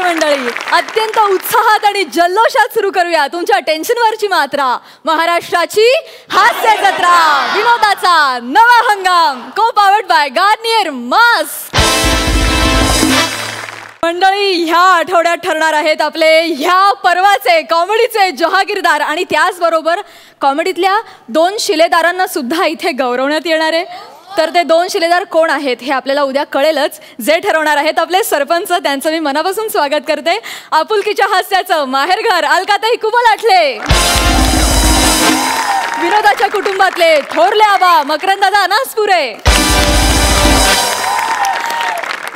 मंडळी, अत्यंत उत्साहात आणि जल्लोषात सुरू करूया तुमच्या टेन्शनवरची मात्रा. महाराष्ट्राची हास्य जत्रा, विनोदाचा नवा हंगाम, को पावर्ड बाय गार्नियर मास्क. मंडळी, ह्या आठवड्यात ठरणार आहेत आपले ह्या पर्वाचे कॉमेडीचे जहागीरदार आणि त्याचबरोबर कॉमेडीतल्या 2 शिलेदारांना सुद्धा इथे गौरवण्यात येणार आहे. तर ते 2 शिलेदार कोण आहेत हे आपल्याला उद्या कळेलच. जे ठरवणार आहेत आपले सरपंच, त्यांचं मी मनापासून स्वागत करते. आपुलकीच्या हास्याचं माहेरघर अलकाताई कुबलाटले, विनोदाच्या कुटुंबातले थोरले आबा मकरंदादा अनासपुरे.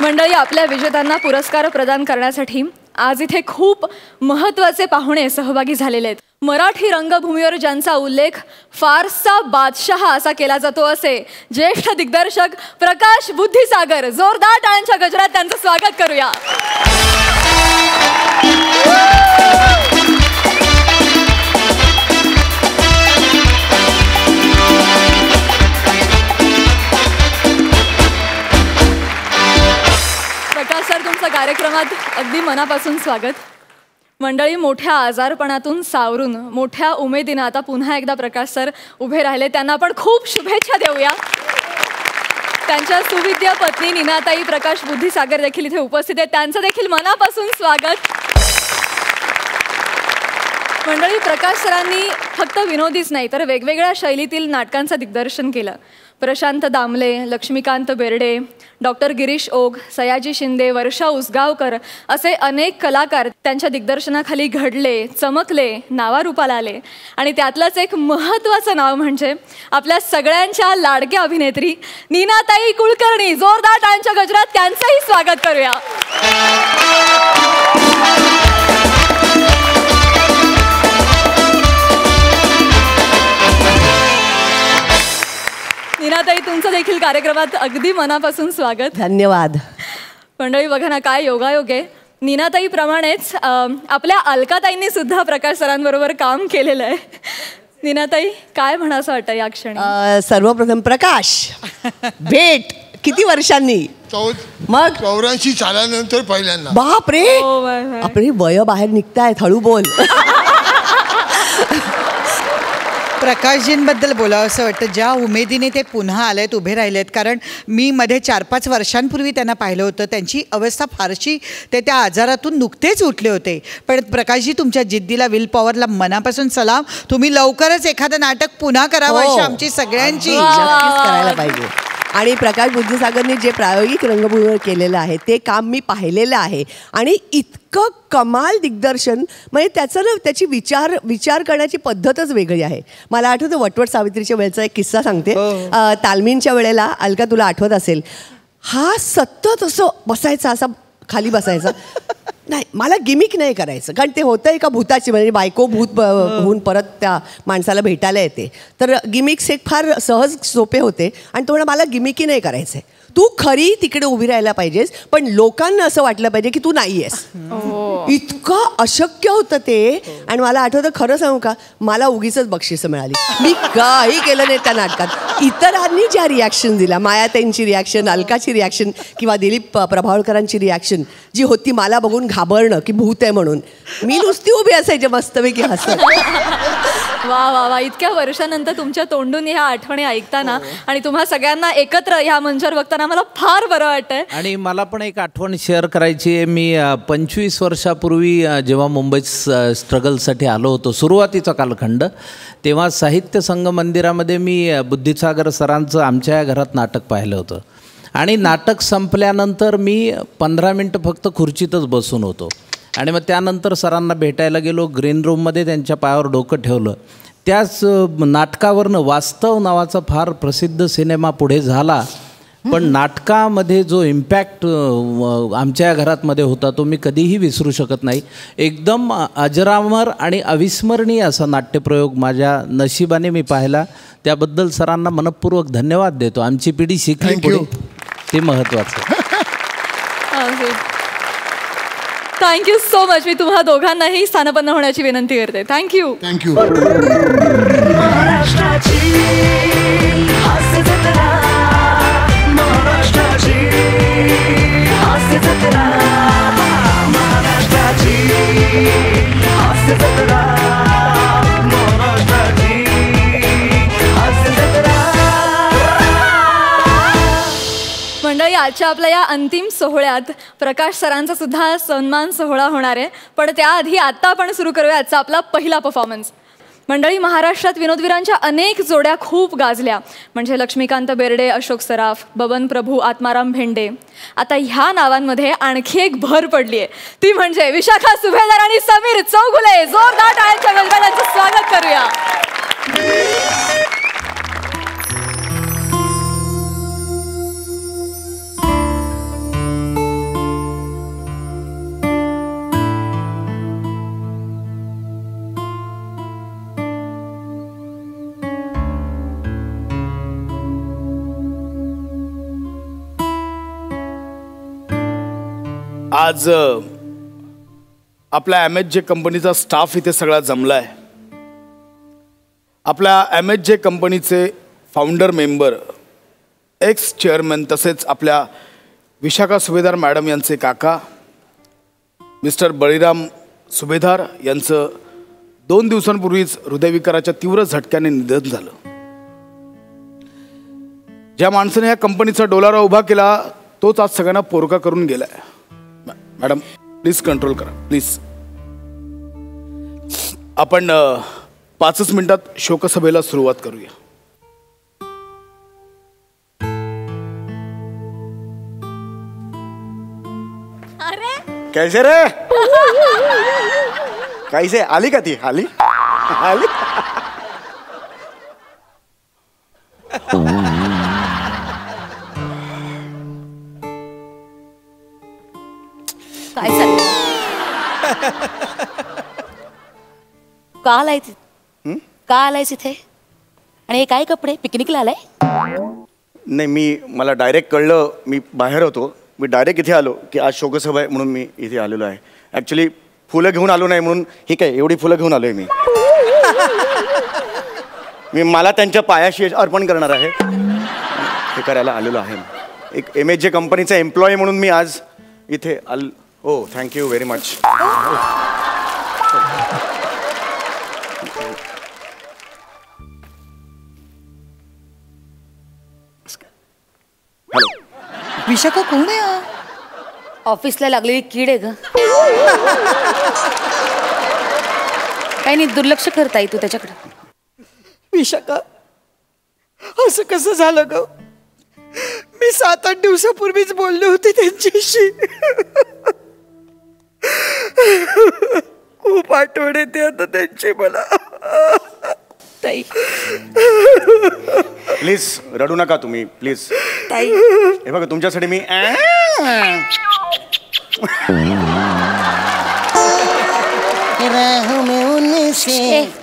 मंडळी, आपल्या विजेत्यांना पुरस्कार प्रदान करण्यासाठी आज इथे खूप महत्त्वाचे पाहुणे सहभागी झालेले आहेत. मराठी रंगभूमीवर ज्यांचा उल्लेख फारसा बादशहा असा केला जातो असे ज्येष्ठ दिग्दर्शक प्रकाश बुद्धिसागर. जोरदार टाळ्यांच्या गजरात त्यांचं स्वागत करूया. प्रकाश सर, तुमचं कार्यक्रमात अगदी मनापासून स्वागत. मंडळी, मोठ्या आजारपणातून सावरून मोठ्या उमेदीनं आता पुन्हा एकदा प्रकाश सर उभे राहिले. त्यांना आपण खूप शुभेच्छा देऊया. त्यांच्या सुविद्य पत्नी नीनाताई प्रकाश बुद्धिसागर देखील इथे उपस्थित आहेत. त्यांचं देखील मनापासून स्वागत. मंडळी, प्रकाश सरांनी फक्त विनोदीच नाही तर वेगवेगळ्या शैलीतील नाटकांचं दिग्दर्शन केलं. प्रशांत दामले, लक्ष्मीकांत बेर्डे, डॉक्टर गिरीश ओघ, सयाजी शिंदे, वर्षा उसगावकर असे अनेक कलाकार त्यांच्या दिग्दर्शनाखाली घडले, चमकले, नावारूपाला आले. आणि त्यातलंच एक महत्त्वाचं नाव म्हणजे आपल्या सगळ्यांच्या लाडक्या अभिनेत्री नीनाताई कुलकर्णी. जोरदार टाळ्यांच्या गजरात त्यांचंही स्वागत करूया. नीनाताई, तुमचं देखील कार्यक्रमात अगदी मनापासून स्वागत. धन्यवाद. मंडळी, बघा ना, काय योगायोग आहे. नीनाताईप्रमाणेच आपल्या अलकाताईंनी सुद्धा प्रकाश सरांबरोबर काम केलेलं आहे. नीनाताई, काय म्हणावं वाटतं या क्षणी? सर्वप्रथम प्रकाश, भेट किती वर्षांनी? मग 84 सालानंतर पहिल्यांदा. बापरे, आपली वय बाहेर निघतायत. हळू बोल. प्रकाशजींबद्दल बोलावं असं वाटतं. ज्या उमेदीने ते पुन्हा आलेत, उभे राहिलेत. कारण मी मध्ये 4-5 वर्षांपूर्वी त्यांना पाहिलं होतं. त्यांची अवस्था फारशी, ते त्या आजारातून नुकतेच उठले होते. पण प्रकाशजी, तुमच्या जिद्दीला, विल पॉवरला मनापासून सलाम. तुम्ही लवकरच एखादं नाटक पुन्हा करावं अशी आमची सगळ्यांची करायला पाहिजे. आणि प्रकाश बुद्धिसागरने जे प्रायोगिक रंगभूमीवर केलेलं आहे ते काम मी पाहिलेलं आहे. आणि इतकं कमाल दिग्दर्शन, म्हणजे त्याचं ना, त्याची विचार करण्याची पद्धतच वेगळी आहे. मला आठवतं वटवट सावित्रीच्या वेळेचा एक किस्सा सांगते. तालमींच्या वेळेला, अलका तुला आठवत असेल, हा सतत असं बसायचा, असा खाली बसायचा. नाही, मला गिमिक नाही करायचं, कारण ते होतं एका भूताची, म्हणजे बायको भूत होऊन परत त्या माणसाला भेटायला येते. तर गिमिक्स एक फार सहज सोपे होते. आणि तो म्हणा, मला गिमिकी नाही करायचं आहे, तू खरी तिकडे उभी राहायला पाहिजेस, पण लोकांना असं वाटलं पाहिजे की तू नाही आहेस. इतकं अशक्य होतं ते. आणि मला आठवतं, खरं सांगू का, मला उगीच बक्षिसं मिळाली. मी काही केलं नाही त्या नाटकात. इतरांनी ज्या रिॲक्शन दिल्या, मायाताईंची रिॲक्शन, अलकाची रिॲक्शन किंवा दिलीप प्रभावळकरांची रिॲक्शन जी होती, मला बघून घाबरणं की भूत आहे म्हणून, मी नुसती उभी असायचे मस्तपैकी हसत. वा वा वा. इतक्या वर्षानंतर तुमच्या तोंडून ह्या आठवणी ऐकताना आणि तुम्हा सगळ्यांना एकत्र ह्या मंचावर बघताना मला फार बरं वाटतंय. आणि मला पण एक आठवण शेअर करायची आहे. मी 25 वर्षापूर्वी जेव्हा मुंबईत स्ट्रगलसाठी आलो होतो, सुरुवातीचा कालखंड, तेव्हा साहित्य संघ मंदिरामध्ये मी बुद्धिसागर सरांचं आमच्या घरात नाटक पाहिलं होतं. आणि नाटक संपल्यानंतर मी 15 मिनटं फक्त खुर्चीतच बसून होतो. आणि मग त्यानंतर सरांना भेटायला गेलो. ग्रीन रूममध्ये त्यांच्या पायावर डोकं ठेवलं. त्याच नाटकावरनं वास्तव नावाचा फार प्रसिद्ध सिनेमा पुढे झाला. पण नाटकामध्ये जो इम्पॅक्ट आमच्या घरातमध्ये होता तो मी कधीही विसरू शकत नाही. एकदम अजरामर आणि अविस्मरणीय असा नाट्यप्रयोग माझ्या नशिबाने मी पाहिला. त्याबद्दल सरांना मनपूर्वक धन्यवाद देतो. आमची पिढी शिकली पुढे, ते महत्त्वाचं. Thank you so much. मी तुम्हा दोघांनाही स्थानपन्न होण्याची विनंती करते. थँक्यू. थँक्यू. महाराष्ट्राची हास्य जत्रा. आजच्या आपल्या या अंतिम सोहळ्यात प्रकाश सरांचा सुद्धा सन्मान सोहळा होणार आहे, पण त्याआधी आता आपण सुरू करूया आजचा आपला पहिला परफॉर्मन्स. मंडळी, महाराष्ट्रात विनोदवीरांच्या अनेक जोड्या खूप गाजल्या, म्हणजे लक्ष्मीकांत बेर्डे, अशोक सराफ, बबन प्रभू, आत्माराम भेंडे. आता ह्या नावांमध्ये आणखी एक भर पडली आहे, ती म्हणजे विशाखा सुभेदार आणि समीर चौगुले. जोरदार टाळ्यांच्या गजबजाटाचं स्वागत करूया. आज आपल्या MHJ कंपनीचा स्टाफ इथे सगळा जमला आहे. आपल्या MHJ कंपनीचे फाउंडर मेंबर, एक्स चेअरमन, तसेच आपल्या विशाखा सुभेदार मॅडम यांचे काका मिस्टर बळीराम सुभेदार यांचं 2 दिवसांपूर्वीच हृदयविकाराच्या तीव्र झटक्याने निधन झालं. ज्या माणसाने या कंपनीचा डोलारा उभा केला तोच आज सगळ्यांना पोरका करून गेलाय. मॅडम प्लीज कंट्रोल करा, प्लीज. आपण 5 मिनिटात शोकसभेला सुरुवात करूया. कैसे रे? कैसे आली का ती? आली आली. काय चाललं? का आलाय का आलायस इथे? आणि हे काय कपडे? पिकनिकला आलाय? नाही, मला डायरेक्ट कळलं, मी बाहेर होतो, मी डायरेक्ट इथे आलो की आज शोकसभा आहे म्हणून मी इथे आलेलो आहे. ॲक्च्युली फुलं घेऊन आलो नाही म्हणून ही काय एवढी फुलं घेऊन आलोय मी मला त्यांच्या पायाशी अर्पण करणार आहे, हे करायला आलेलो आहे. एक MHJ कंपनीचा एम्प्लॉई म्हणून मी आज इथे हो, thank you very much. Hello Vishakha, कोण आहे? ऑफिसला लागलेली कीड आहे ग. काही नाही, दुर्लक्ष करताय तू त्याच्याकडे. विशाखा, असं कसं झालं ग? मी 7-8 दिवसापूर्वीच बोलले होते त्यांच्याशी. खूप आठवण येते आता त्यांची मला. ताई प्लीज रडू नका तुम्ही, प्लीज. ताई, हे बघा तुमच्यासाठी मी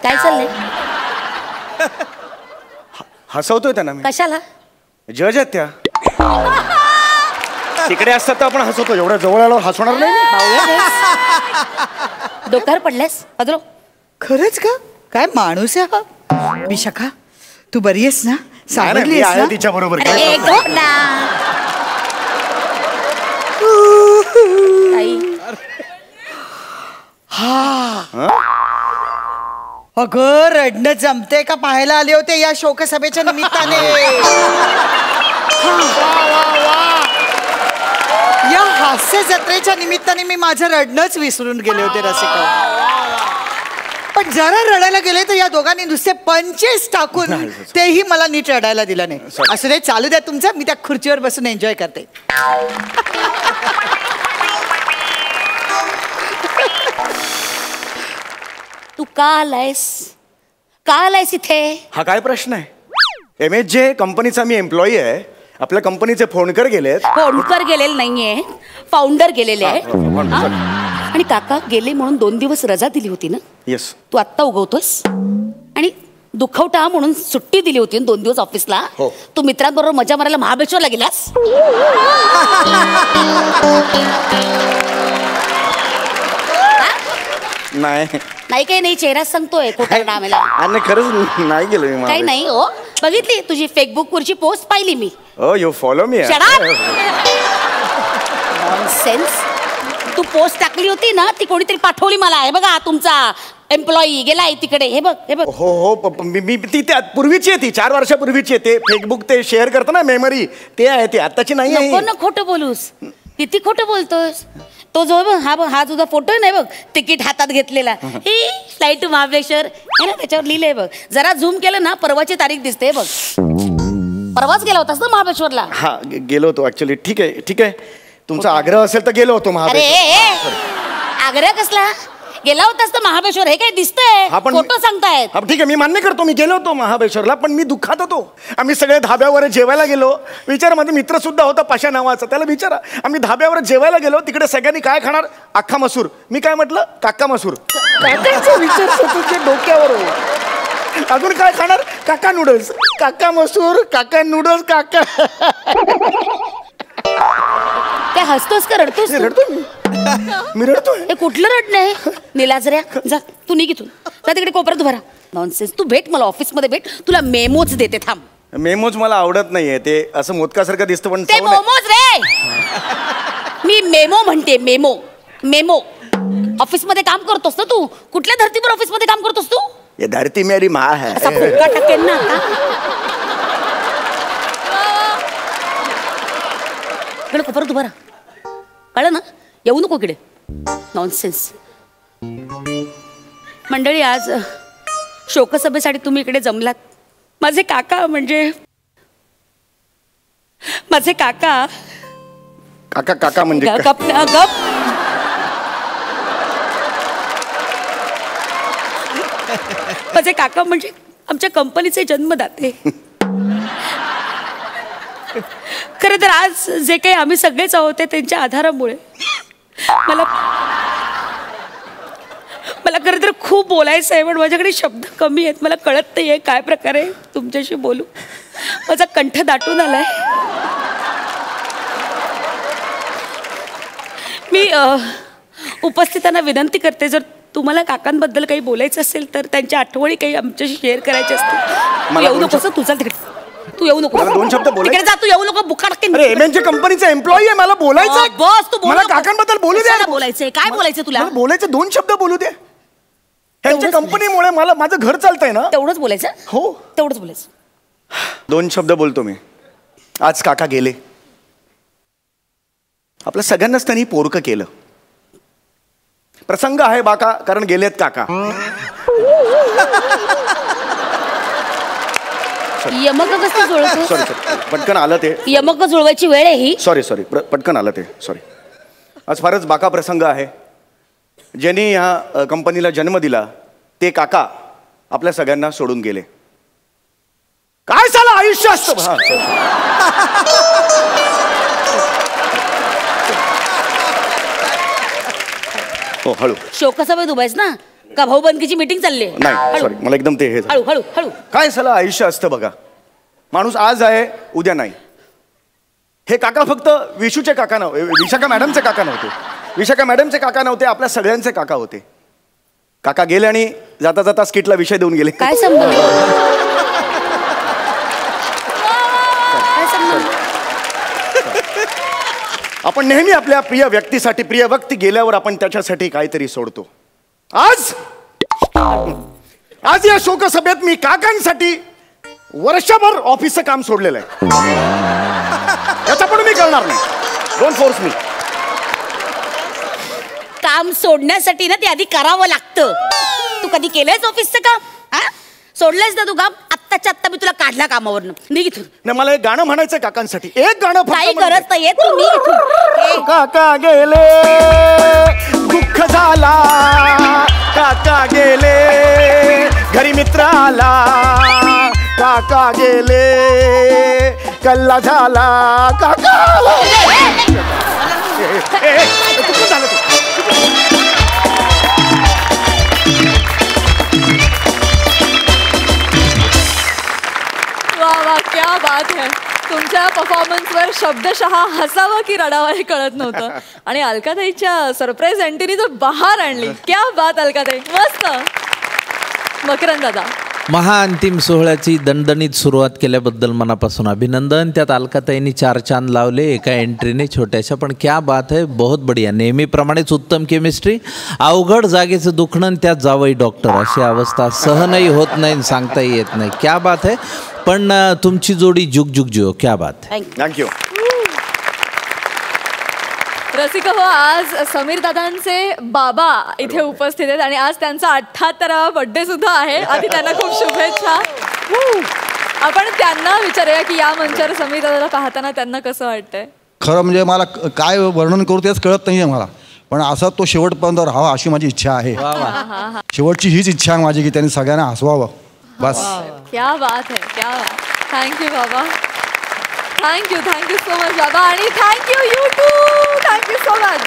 काय चाललंय? हसवतोय त्यांना मी. कशाला? जज आहेत त्या. तिकडे असतात तर आपण हसवतो, एवढ्या जवळ आलो हसवणार नाही. डोक्यावर पडल्यास अद्रो? खरंच का? काय माणूस आहे हा? विशाखा, तू बरी आहेस ना? सावरली आहेस ना? तिच्या बरोबर. अगं, रडणं जमते का? पाहायला आले होते या शोकसभेच्या निमित्ताने. या हास्य जत्रेच्या निमित्ताने मी माझं रडणंच विसरून गेले होते रसिका. पण जरा रडायला गेले तर या दोघांनी नुसते पंचेस टाकून तेही मला नीट रडायला दिलं नाही. असं रे, चालू द्या तुमचं, मी त्या खुर्चीवर बसून एन्जॉय करते. तू का आलायस? का आलायस इथे? हा काय प्रश्न आहे? MHJ कंपनीचा मी एम्प्लॉई आहे. आपल्या कंपनीचे फोनकर गेलेत. फोनकर गेलेले नाहीये, फाउंडर गेलेले आहे. आणि काका गेले म्हणून 2 दिवस रजा दिली होती ना? येस. तू आत्ता उगवतोस आणि दुखवटा म्हणून सुट्टी दिली होती 2 दिवस ऑफिसला. तू मित्रांबरोबर मजा मारायला महाबळेश्वरला गेलास? नाही नाही, काही नाही, चेहरा सांगतोय खोटा आम्हाला. आणि खरंच नाही गेलो मी. काही नाही हो. बघितली तुझी फेसबुक वरची पोस्ट पाहिली मी. Oh you follow me. Nonsense. तू पोस्ट टाकली होती ना ती कोणीतरी पाठवली मला. हे बघा तुमचा एम्प्लॉई गेलाय तिकडे. हे बघ हे बघ. हो मी ती त्या पूर्वीची आहे, ती 4 वर्षापूर्वीची आहे. ते फेसबुक ते शेअर करतं ना मेमरी, ते आहे, ती आताची नाही आहे. नको ना खोटं बोलूस. किती खोटं बोलतोस. तो जो बघ हा तुझा फोटो आहे ना बघ, तिकीट हातात घेतलेला, फ्लाईट टू महाबळेश्वर हे ना त्याच्यावर लिहिलंय बघ. जरा झूम केलं ना परवाची तारीख दिसते बघ. परवाच गेला होतास ना महाबळेश्वरला? हा गेलो होतो ऍक्च्युली. ठीक आहे तुमचा आग्रह असेल तर गेलो होतो अरे महाबळेश्वर. आग्रह कसला? गेला होतास तर महाबळेश्वर हे काय दिसतंय? फोटो सांगतायत. ठीक आहे मी मान्य करतो, मी गेलो होतो महाबळेश्वरला, पण मी दुःखात होतो. आम्ही सगळे धाब्यावर जेवायला गेलो. विचार माझा मित्र सुद्धा होता पाशा नावाचा, त्याला विचारा. आम्ही धाब्यावर जेवायला गेलो, तिकडे सगळ्यांनी काय खाणार? अख्खा मसूर. मी काय म्हटलं? काका मसूर. काकांचा विचार स्वतःच्या डोक्यावर हो. अजून काय खाणार? काका नूडल्स. काका मसूर, काका नूडल्स, काका. काय हसतोस का रडतोस? मी रडतोय. हे कुठलं रडणं आहे? निलाजऱ्या जा तू निघ इथून. जा तिकडे कोपऱ्यात उभा राहा. नॉनसेन्स. तू भेट मला ऑफिसमध्ये भेट, तुला मेमोज देते. थांब. मेमोज मला आवडत नाहीये, ते असं मोदकासारखं दिसतं पण ते मोमोज रे. मी मेमो म्हणते. मेमो. ऑफिसमध्ये काम करतोस ना तू? कुठल्या धर्तीवर ऑफिसमध्ये काम करतोस तू? ये धरती मेरी माँ है. असा फुटका टाकेन ना आता. इकडे कोपऱ्यात उभा राहा. कळलं ना? येऊ नको इकडे. नॉनसेन्स. मंडळी आज शोकसभेसाठी तुम्ही इकडे जमलात. माझे काका म्हणजे माझे काका. काका म्हणजे गप. माझे काका म्हणजे आमच्या कंपनीचे जन्मदाते. खरं तर आज जे काही आम्ही सगळेच आहोत ते त्यांच्या आधारामुळे. मला खरं तर खूप बोलायचं आहे पण माझ्याकडे शब्द कमी आहेत. मला कळत नाही आहे काय प्रकारे तुमच्याशी बोलू. माझा कंठ दाटून आलाय. मी उपस्थितांना विनंती करते, जर तुम्हाला काकांबद्दल काही बोलायचं असेल तर त्यांच्या आठवणी काही आमच्याशी शेअर करायच्या असतील. येऊ नकोस तू. चाल तिकडे. तू येऊ नको. 2 शब्द बोलायचे. तिकडे जा. तू येऊ नको. बुखार अरे एमएनच्या कंपनीचा एम्प्लॉई आहे, मला बोलायचं. बस तू मला काकांबद्दल बोलू दे. बोलायचंय. काय बोलायचं तुला? बोलायचं 2 शब्द बोलू दे. ह्यांच्या कंपनीमुळे मला माझं घर चालतंय ना. तेवढंच बोलायचं? हो तेवढंच बोलायचं. 2 शब्द बोलतो मी. आज काका गेले. आपल्या सगळ्यांनाच त्यांनी पोरकं केलं. प्रसंग आहे बाका, कारण गेलेत काका. यमक कसं जुळवतो? सॉरी पटकन आलं ते. यमक जुळवायची वेळ आहे ही. सॉरी पटकन आलं ते. सॉरी. आज फारच बाका प्रसंग आहे. ज्यांनी ह्या कंपनीला जन्म दिला ते काका आपल्या सगळ्यांना सोडून गेले. काय झालं आयुष्य असतं. हो हळू. शोकसभेत उभायस ना का भाऊबंदकीची मीटिंग चालली? नाही सॉरी मला एकदम ते हे हळू हळू हळू. काय झालं आयुष्य असतं बघा. माणूस आज आहे उद्या नाही. हे काका फक्त विशूचे काका नव्हते, विशाखा मॅडमचे काका नव्हते. विशाखा मॅडमचे काका नव्हते, आपल्या सगळ्यांचे काका होते. काका गेले आणि जाता जाता स्किटला विषय देऊन गेले. काय संबंध? आपण नेहमी आपल्या प्रिय व्यक्तीसाठी, प्रिय व्यक्ती गेल्यावर आपण त्याच्यासाठी काहीतरी सोडतो. आज या शोकसभेत मी काकांसाठी वर्षभर ऑफिसचं काम सोडलेलं आहे. याचा पण मी करणार नाही. Don't force me. काम सोडण्यासाठी ना ते आधी करावं लागतं. तू कधी केलंयस ऑफिसचं काम? हा सोडलंयस ना तू काम? आत्ताच्या आत्ता मी तुला काढला कामावरनं. निघ इथून. नाही मला एक गाणं म्हणायचंय काकांसाठी. एक गाणं काही गरज नाहीये. तू निघ इथून. काका गेले दुःख झाला. काका गेले घरी मित्र आला. काका गेले कल्ला झाला. काका चुकून झालं ते. वा वा क्या बात है. तुमच्या परफॉर्मन्सवर शब्दशः हसावं की रडावं हे कळत नव्हतं. आणि अलकाताईच्या सरप्राईज एंट्रीने तर बहार आणली. क्या बात अलकाताई. मस्त. मकरंद दादा. महाअंतिम सोहळ्याची दणदणीत सुरुवात केल्याबद्दल मनापासून अभिनंदन. त्यात अलकाताईंनी 4 चांद लावले एका एंट्रीने छोट्याशा, पण क्या बात है, बहुत बढिया. नेहमीप्रमाणेच उत्तम केमिस्ट्री. अवघड जागेचं दुखणं त्यात जावई डॉक्टर, अशी अवस्था सहनही होत नाही, सांगताही येत नाही. क्या बात है. पण तुमची जोडी जुग जुग जिओ. क्या बात है. थँक्यू. रसिक हो, आज समीर दादांचे बाबा इथे उपस्थित आहेत आणि आज त्यांचा 78वा बर्थडे सुद्धा आहे. आधी त्यांना खूप शुभेच्छा. आपण त्यांना विचारूया की या मंचावर समीर दादाला पाहताना त्यांना कसं वाटतंय. खरं म्हणजे मला काय वर्णन करू तेच कळत नाही आहे मला, पण असा तो शेवटपर्यंत राहावा अशी माझी इच्छा आहे. शेवटची हीच इच्छा आहे माझी की त्यांनी सगळ्यांना हसवावं बस. क्या बात है, क्या बात. थँक्यू बाबा, थँक्यू सो मच बाबा, आणि thank you you too, thank you so much.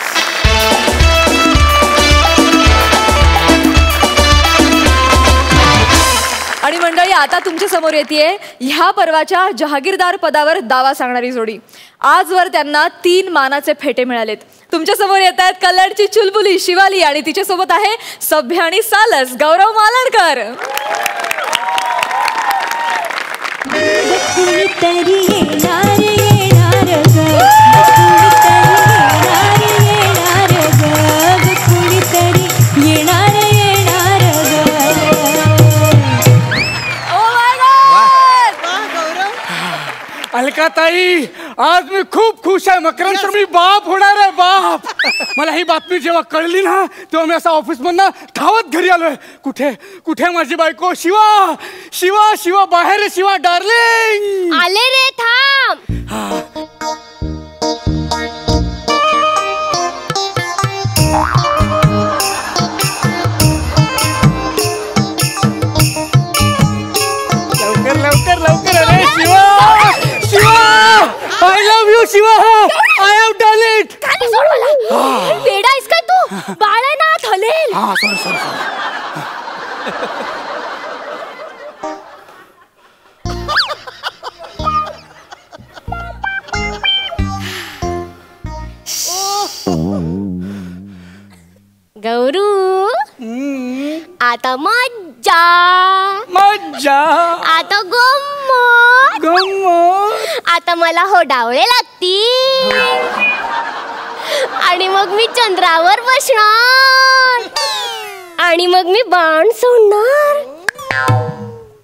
आणि मंडळी, आता तुमच्या समोर येते ह्या पर्वाच्या जहागीरदार पदावर दावा सांगणारी जोडी. आजवर त्यांना 3 मानाचे फेटे मिळालेत. तुमच्या समोर येत आहेत कल्याणची चुलबुली शिवाली आणि तिच्यासोबत आहे सभ्य आणि सालस गौरव मालणकर. कुणीतरी येणार येणार ग, कुणीतरी येणार येणार ग. अलकाताई, आज मी खूप खुश आहे. मकरंतर मी बाप होणार आहे, बाप. मला ही बातमी जेव्हा कळली ना तेव्हा मी असं ऑफिसमधनं धावत घरी आलोय. कुठे कुठे माझी बायको? शिवा शिवा शिवा, बाहेर आहे शिवा डार्लिंग. आले रे, थांब. लवकर लवकर लवकर अरे Shiva Shiva, I love you Shiva, I have done it. खाली सोड मला. वेडा आहेस काय तू? बाळ आहे ना, हलेल. हा सॉरी सॉरी. गौरू, आता मज्जा मज्जा, आता गंमत गंमत. आता मला हो डावळे लागतील आणि मग मी चंद्रावर बसणार आणि मग मी बाण सोडणार.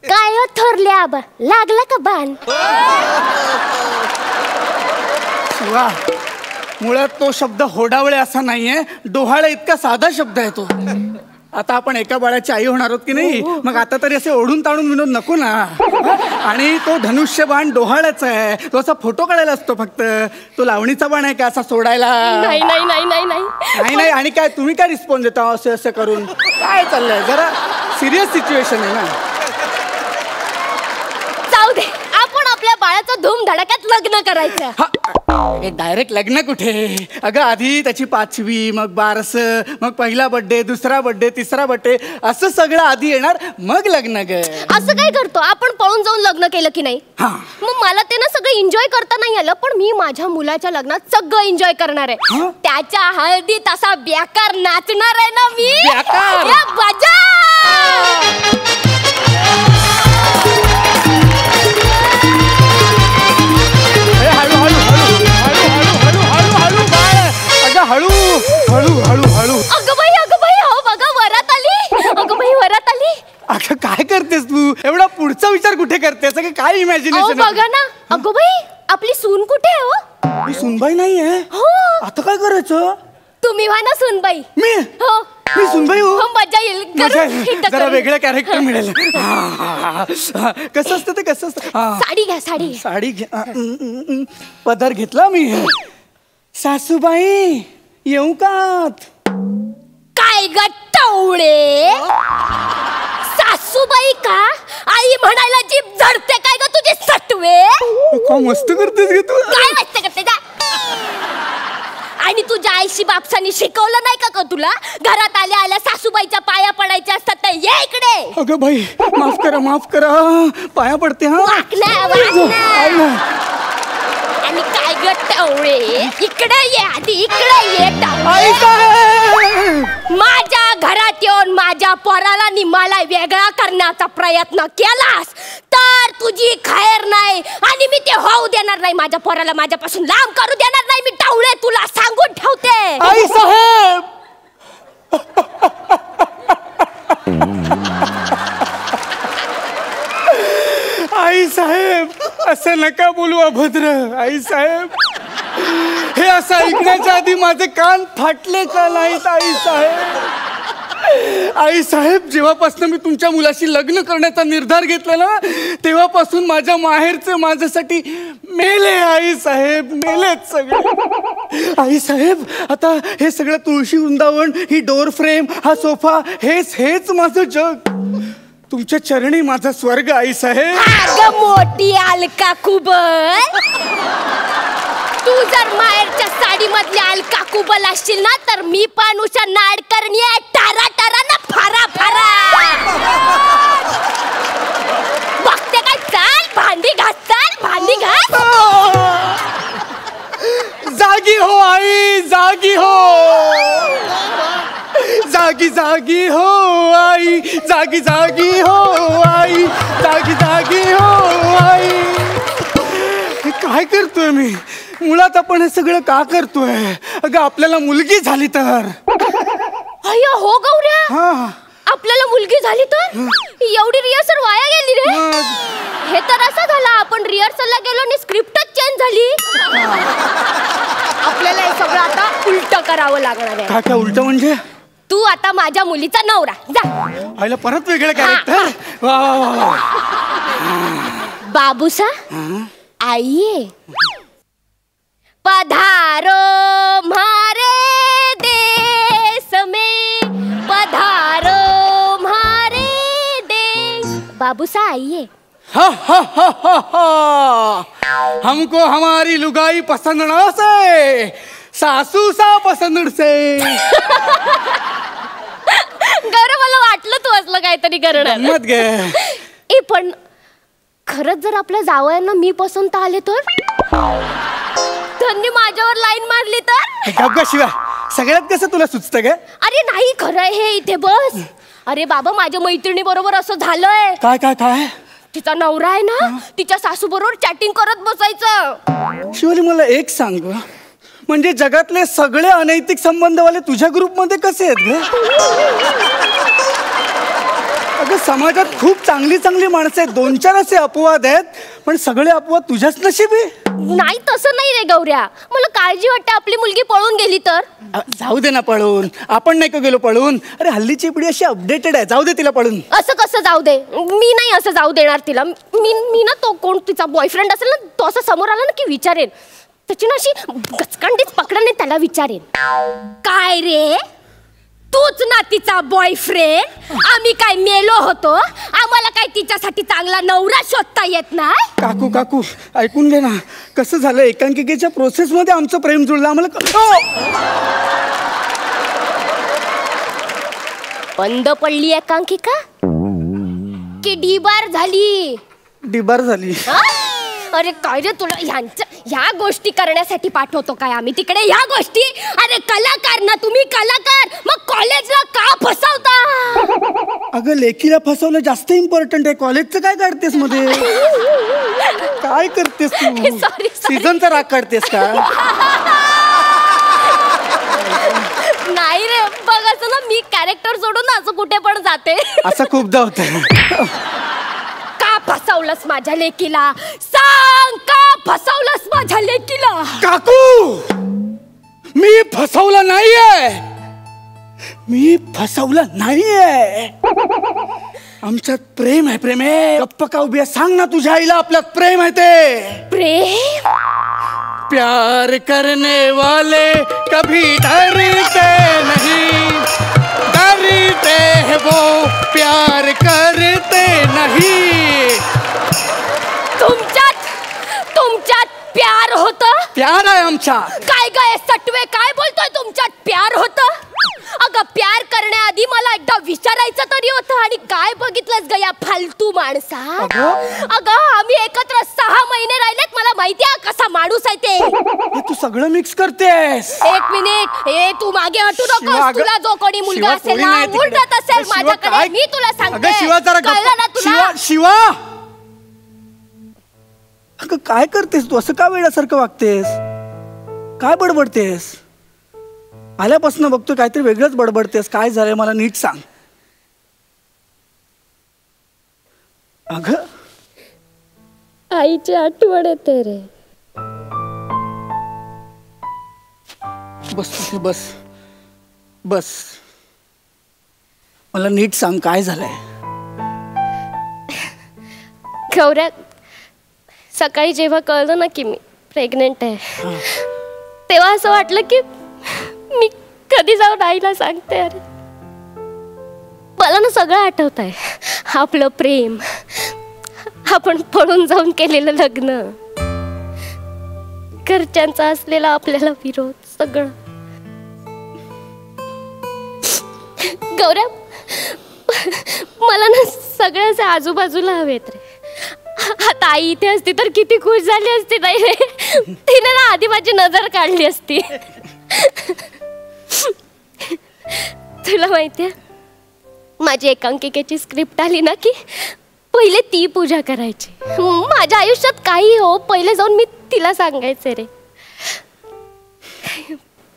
काय हो थोरले आबा, लागला का बाण? शिवा, मुळात तो शब्द होडावळे असा नाहीये, डोहाळे इतका साधा शब्द आहे तो. आता आपण एका बाळाची आई होणार आहोत की नाही, मग आता तरी असे ओढून ताणून विनोद नको ना. आणि तो धनुष्यबाण डोहाळ्याचा आहे, तो असा फोटो काढायला असतो फक्त. तो लावणीचा बाण आहे का असा सोडायला? नाही नाही नाही नाही नाही नाही. आणि काय तुम्ही काय रिस्पॉन्स देता असं असं करून? काय चाललंय, जरा सिरियस सिच्युएशन आहे ना. जाऊ दे, आपण आपल्या बाळाचं धूमधडाक्यात लग्न करायचं. डायरेक्ट लग्न कुठे? अगं आधी त्याची 5वी, मग 12, मग पहिला बर्थडे, दुसरा बर्थडे, तिसरा बर्थडे, असं सगळं आधी येणार, मग लग्न ग. असं काय करतो आपण? पळून जाऊन लग्न केलं की नाही? मग मला ते ना सगळं एन्जॉय करता नाही आलं, पण मी माझ्या मुलाच्या लग्नात सगळं एन्जॉय करणार आहे. त्याच्या हळदीत असा बेकार नाचणार आहे ना मी. मजा. हळू हळू हळू हळू. अगं बाई, हो बघा वरात आली. अगं बाई, वरात आली. अगं काय करतेस तू? एवढा पुढचा विचार कुठे करतेस? काय इमॅजिनेशन? बघा ना. अगं बाई, आपली सून कुठे आहे हो? मी सुनबाई नाहीये. हो. आता काय करायचं? तुम्ही व्हा ना सुनबाई. मी? हो. मी सुनबाई हो? मजा येईल. जरा वेगळं कॅरेक्टर मिळेल. कसं असतं ते? कसं असतं? साडी घ्या, साडी. साडी घ्या. पदर घेतला मी. सासूबाई येऊ का? काय गट्टवळे? सासूबाई का? आई म्हणायला जीभ झडते काय ग तुझे सटवे? का मस्त करतेस ग तू? काय मस्त करते जा. आणि तुझ्या आईशी बापसानी शिकवलं नाही का तुला? घरात आल्या आल्या सासूबाईच्या पाया पडायच्या असतात तर ये इकडे. अगं बाई, माफ करा माफ करा, पाया पडते. आणि काय ग टवळे, इकडे ये आधी, इकडे ये. माझ्या घरात येऊन माझ्या माझ्या पोराला आणि मला वेगळा करण्याचा प्रयत्न केलास तर तुझी खैर नाही आणि मी ते होऊ देणार नाही. माझ्या पोराला माझ्यापासून लांब करू देणार नाही मी. टावळे तुला सांगून ठेवते. आई साहेब आई साहेब असं नका बोलू अभद्र. आई साहेब हे असं ऐकण्याच्या आधी माझे कान फाटले का नाहीत? आई साहेब आई साहेब जेव्हापासून मी तुमच्या मुलाशी लग्न करण्याचा निर्धार घेतला ना तेव्हापासून माझ्या माहेरचे माझ्यासाठी मेले. आई साहेब मेलेच सगळे. आई साहेब आता हे सगळं तुळशी वृंदावन, ही डोर फ्रेम, हा सोफा, हेच माझं जग. तुमच्या चरणी माझा स्वर्ग. आई साहेब अगं मोठी अलका कुबल, तू जर माहेरच्या साडी मधली अलका कुबल असशील ना तर मी पण उषा नाडकर्णी आहे. टारा टारा ना फारा फारा. बघते काय? चाल भांडी घास, चाल भांडी घास. जागी हो आई, जागी हो. जागी जागी हो आई, जागी जागी हो आई, जागी जागी हो आई. काय करतोय मी? मुळात आपण हे सगळं का करतोय? अगं आपल्याला मुलगी झाली तर. अय्या हो गौऱ्या, आपल्याला मुलगी झाली तर एवढी रिहर्सल वाया गेली रे. हे तर असं झालं आपण रिहर्सलला गेलो आणि स्क्रिप्टच चेंज झाली. आपल्याला हे सगळं आता उलट करावं लागणार आहे. काय उलट म्हणजे? तू आता माझ्या मुलीचा नवरा जा. आईला परत वेगळं कॅरेक्टर. वा वा वा. बाबूसा आइए पधारो म्हारे देश में, पधारो म्हारे देश. बाबूसा आइए. हा हा हा हा हा. हमको हमारी लुगाई पसंद न से, सासू सा पसंद से. गौरव मला वाटलं तू असलं काहीतरी करणार. मत गे. ए पण खरंच जर आपल्या जावयांना मी पसंत आले तर त्यांनी माझ्यावर लाईन मारली तर? गप्पा शिवा. सगळ्यात कसं तुला सुचतं का? अरे नाही खरं हे इथे बस. अरे बाबा माझ्या मैत्रिणी बरोबर असं झालंय. काय काय काय? तिचा नवरा आहे ना तिच्या सासू बरोबर चॅटिंग करत बसायचं. शिवाली मला एक सांग, म्हणजे जगातले सगळे अनैतिक संबंधवाले तुझ्या ग्रुपमध्ये कसे आहेत ग? अगं समाजात खूप चांगली चांगली माणसं आहेत, 2-4 असे अपवाद आहेत, पण सगळे अपवाद तुझ्याच नशिबी. नाही तसं नाही रे गौऱ्या. मला काळजी वाटते आपली मुलगी पळून गेली तर. जाऊ दे ना पळून. आपण नाही का गेलो पळून? अरे हल्लीची पिढी अशी अपडेटेड आहे. जाऊ दे तिला पळून. असं कसं जाऊ दे? मी नाही असं जाऊ देणार तिला. मी ना तो कोण तिचा बॉयफ्रेंड असेल ना तो असं समोर आला ना की विचारेन त्याची ना अशी गचकांडीच पकडणे त्याला विचारेन काय रे तूच ना तिचा बॉयफ्रेंड? आम्ही काय मेलो होतो? आम्हाला काय तिच्यासाठी चांगला नवरा शोधता येत नाही? काकू काकू ऐकून घे ना. कसं झालं एकांकिकेच्या प्रोसेस मध्ये आमचं प्रेम जुळलं. आम्हाला बंद पडली एकांकिका की डिबार झाली? डिबार झाली. अरे काय रे तुला ह्या गोष्टी करण्यासाठी पाठवतो काय आम्ही तिकडे? ह्या गोष्टी अरे कलाकार ना तुम्ही कलाकार, मग कॉलेजला का फसवता? अगं लेकीला फसवलं जास्त इम्पॉर्टंट आहे. कॉलेजचं काय काढतेस मध्ये? काय करतेस तू? सीझनचा राग काढतेस का? नाही रे बघ असं ना मी कॅरेक्टर सोडून ना असं कुठे पण जाते. असं खूपदा होतं. का फसवलंस माझ्या लेकीला? सांग का फसवलंस माझ्या लेकीला? काकू मी फसवलं नाहीये. मी फसवलं नाहीये. आमच्यात प्रेम आहे. प्रेम आहे. गप्प का उभी आहे? सांग ना तुझ्या आईला आपल्यात प्रेम आहे ते. प्रेम? प्यार करने वाले कभी डरते नहीं, डरते हैं वो प्यार करते नहीं. तुमच्यात प्यार होतं? प्यार आहे आमच्यात. काय काय सटवे काय बोलतोय? तुमच्यात प्यार होतं? अगं प्यार करण्याआधी मला एकदा विचारायचं तरी होतं. आणि काय बघितलंस ग या फालतू माणसा? अगं आम्ही एकत्र 6 महिने राहिलेत. मला माहिती आहे कसा माणूस आहे ते. तू सगळं मिक्स करतेस. एक मिनिट, हे तू मागे हटू शिवा, नकोस. अगं- तुला जो कोणी मुलगा शिवा, असेल कोणी ना, नाही तिकडे. उलटत असेल अगं, शिवा, माझ्याकडे, काय? मी तुला सांगते. अगं शिवा जरा गप्प. कळलं ना तुला? शिवा शिवा अगं काय करतेस तू? असं का वेड्यासारखं वागतेस? काय बडबडतेस? आल्यापासून बघतोय काहीतरी वेगळंच बडबडतेस. काय झालंय मला नीट सांग. अगं आईची आठवण येते रे. बस तिथे बस बस. मला नीट सांग काय झालंय. गौऱ्या, सकाळी जेव्हा कळलं ना की मी प्रेग्नेंट आहे, तेव्हा असं वाटलं की मी कधी जाऊन आईला सांगते. अरे मला ना सगळं आठवत आहे. आपलं प्रेम, आपण पळून जाऊन केलेलं लग्न, घरच्यांचा असलेला आपल्याला विरोध, सगळं. गौऱ्या, मला ना सगळ्याच आजूबाजूला हवेत रे. आता आई इथे असती तर किती खुश झाली असती. नाही रे, तिने ना आधी माझी नजर काढली असती. तुला माहितीये, माझी एकांकिकेची स्क्रिप्ट आली ना की पहिले ती पूजा करायची. माझ्या आयुष्यात काही हो, पहिले जाऊन मी तिला सांगायचे रे.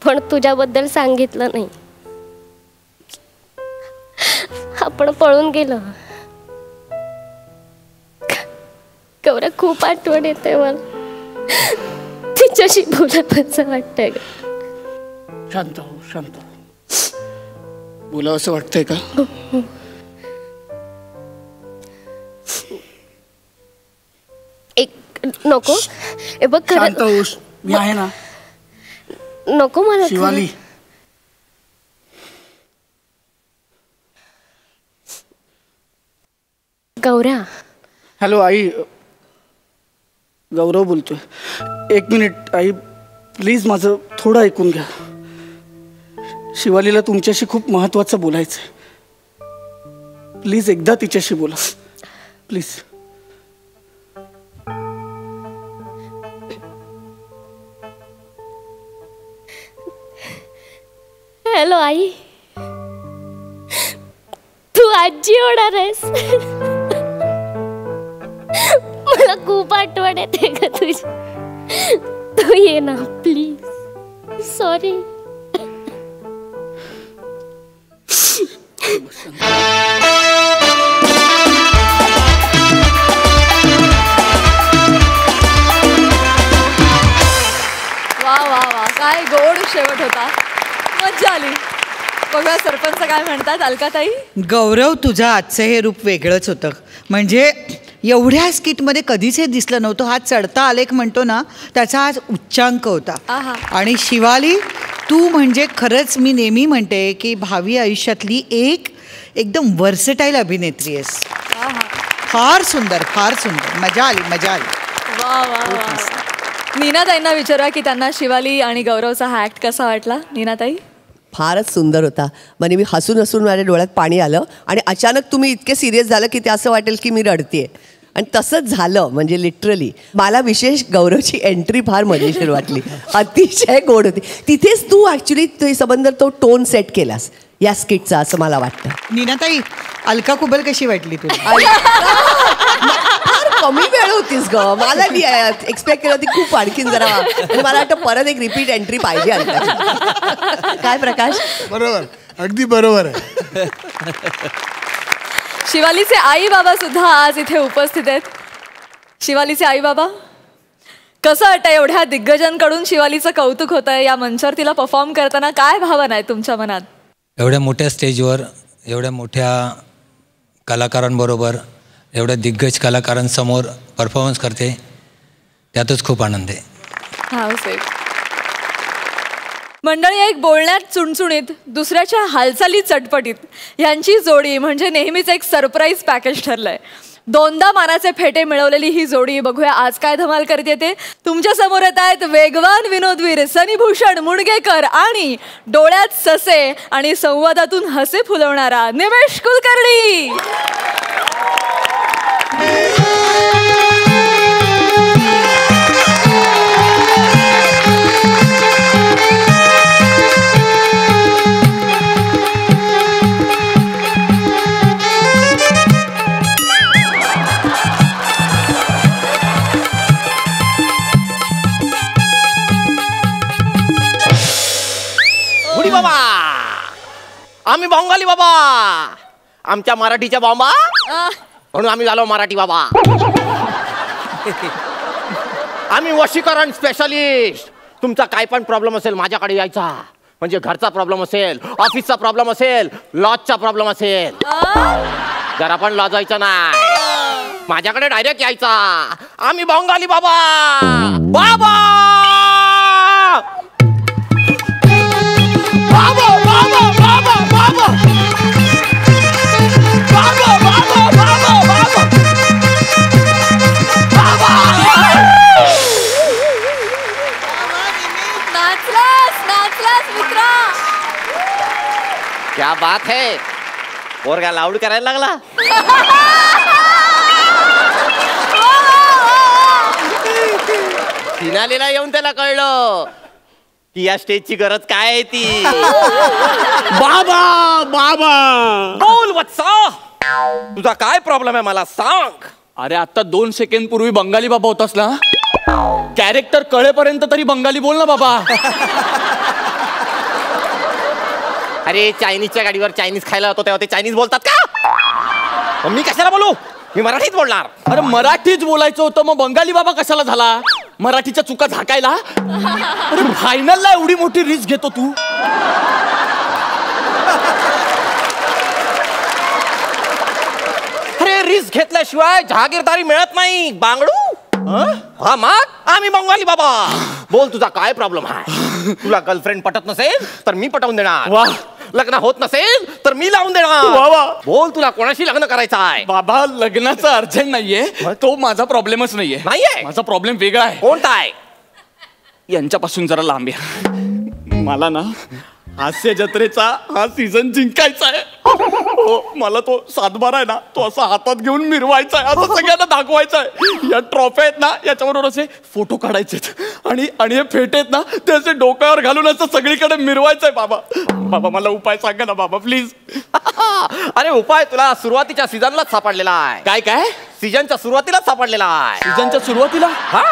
पण तुझ्याबद्दल सांगितलं नाही. आपण पळून गेलो. गौऱ्या, खूप आठवण येते मला. तिच्याशी बोलावंसं वाटतंय. शांत हो, शांत हो. बोलावं असं वाटतंय का? एक नको, हे बघ शांत खरं. हो, मी आहे ना. नको मला शिवाली, गौऱ्या. हॅलो आई, गौरव बोलतोय. एक मिनिट आई, प्लीज माझं थोडं ऐकून घ्या. शिवालीला तुमच्याशी खूप महत्वाचं बोलायचं आहे. प्लीज एकदा तिच्याशी बोला प्लीज. हॅलो आई, तू आजी होणार आहेस. मला खूप आठवण येते का तुझी. तू ये ना प्लीज. सॉरी. वा वा वा, काय गोड शेवट होता. मज्जा आली. बघा सरपंच काय म्हणतात. अलकाताई, गौरव, तुझं आजचं हे रूप वेगळंच होतं. म्हणजे एवढ्या स्किटमध्ये कधीच हे दिसलं नव्हतं. हा चढता आलेख म्हणतो ना, त्याचा आज उच्चांक होता. आहा. आणि शिवाली, तू म्हणजे खरंच, मी नेहमी म्हणते की भावी आयुष्यातली एकदम वर्सेटाईल अभिनेत्री आहेस. फार सुंदर, फार सुंदर. मजा आली, मजा आली. वा वा वा. नीनाताईंना विचारा की त्यांना शिवाली आणि गौरवचा हा ऍक्ट कसा वाटला. नीनाताई, फारच सुंदर होता. म्हणजे मी हसून हसून माझ्या डोळ्यात पाणी आलं आणि अचानक तुम्ही इतके सिरियस झालं की ते असं वाटेल की मी रडतेय. आणि तसंच झालं. म्हणजे लिटरली मला विशेष गौरवची एंट्री फार मजेशीर वाटली. अतिशय गोड होती. तिथेच तू ॲक्च्युली ते संबंध तो टोन सेट केलास या स्किटचा, असं मला वाटतं. नीनाताई, अलका कुबल कशी वाटली तुला? फार कमी वेळ होतीस ग. मला एक्सपेक्ट केलं होती खूप आणखीन जरा. मला वाटतं परत एक रिपीट एंट्री पाहिजे अलकाची. काय प्रकाश? बरोबर, अगदी बरोबर आहे. शिवालीचे आई बाबा सुद्धा आज इथे उपस्थित आहेत. शिवालीचे आई बाबा, कसं वाटतं एवढ्या दिग्गजांकडून शिवालीचं कौतुक होत आहे. या मंचावर तिला परफॉर्म करताना काय भावना आहे तुमच्या मनात? एवढ्या मोठ्या स्टेजवर एवढ्या मोठ्या कलाकारांबरोबर एवढ्या दिग्गज कलाकारांसमोर परफॉर्मन्स करते, त्यातच खूप आनंद आहे. हा साहेब. मंडळी, एक बोलण्यात चुणचुणीत, दुसऱ्याच्या हालचाली चटपटीत, ह्यांची जोडी म्हणजे नेहमीच एक सरप्राईज पॅकेज ठरलंय. दोनदा मानाचे फेटे मिळवलेली ही जोडी बघूया आज काय धमाल करते ते. तुमच्या समोर येत आहेत वेगवान विनोदवीर सनीभूषण मुणगेकर आणि डोळ्यात ससे आणि संवादातून हसे फुलवणारा निमेश कुलकर्णी. आम्ही बंगाली बाबा, आमच्या मराठीच्या बॉम्बा, म्हणून आम्ही झालो मराठी बाबा. आम्ही वशीकरण स्पेशलिस्ट. तुमचा काय पण प्रॉब्लेम असेल माझ्याकडे यायचा. म्हणजे घरचा प्रॉब्लेम असेल, ऑफिसचा प्रॉब्लेम असेल, लॉजचा प्रॉब्लेम असेल, जरा पण लाजायचं नाही, माझ्याकडे डायरेक्ट यायचा. आम्ही बंगाली बाबा. बाबा बाबा बाबा बाबा बाबा बाबा बाबा बाबा बाबा. नाचलास मित्रा. क्या बात है. पोरगा लाऊड करायला लागला. फिनालेला येऊन त्याला कळलं की या स्टेजची गरज काय आहे ती. बाबा बाबा बोल वत्सा, तुझा काय प्रॉब्लेम आहे मला सांग. अरे आता 2 सेकंड पूर्वी बंगाली बाबा होतास ना, कॅरेक्टर कळेपर्यंत तरी बंगाली बोल ना बाबा. अरे चायनीजच्या गाडीवर चायनीज खायला होतो तेव्हा ते चायनीज बोलतात का? मी कशाला बोलू, मी मराठीत बोलणार. अरे मराठीच बोलायचं होतं, मग बंगाली बाबा कशाला झाला? मराठीच्या चुका झाकायला. अरे फायनलला एवढी मोठी रिस्क घेतो तू. अरे रिस्क घेतल्याशिवाय जहागीरदारी मिळत नाही बांगडू. हा मग आम्ही बंगाली बाबा. बोल तुझा काय प्रॉब्लेम आहे. तुला गर्लफ्रेंड पटत नसेल तर मी पटवून देणार. वा. लग्न होत नसेल तर मी लावून देणार. बोल तुला कोणाशी लग्न करायचं आहे. बाबा लग्नाचं अर्जंट नाहीये, तो माझा प्रॉब्लेमच नाहीये. माझा प्रॉब्लेम वेगळा आहे. कोणता आहे? यांच्यापासून जरा लांब या. मला ना हास्य जत्रेचा हा सीझन जिंकायचा आहे. मला तो 7-12 आहे ना, तो असा हातात घेऊन मिरवायचा आहे, असं सगळ्यांना दाखवायचा आहे. या ट्रॉफी आहेत ना, याच्याबरोबर असे फोटो काढायचे आणि हे फेटे आहेत ना, ते असे डोक्यावर घालून असं सगळीकडे मिरवायचंय. बाबा बाबा मला उपाय सांगा ना बाबा प्लीज. अरे उपाय तुला सुरुवातीच्या सीझनलाच सापडलेला आहे. काय काय? सीझनच्या सुरुवातीलाच सापडलेला आहे. सीझनच्या सुरुवातीला? हा.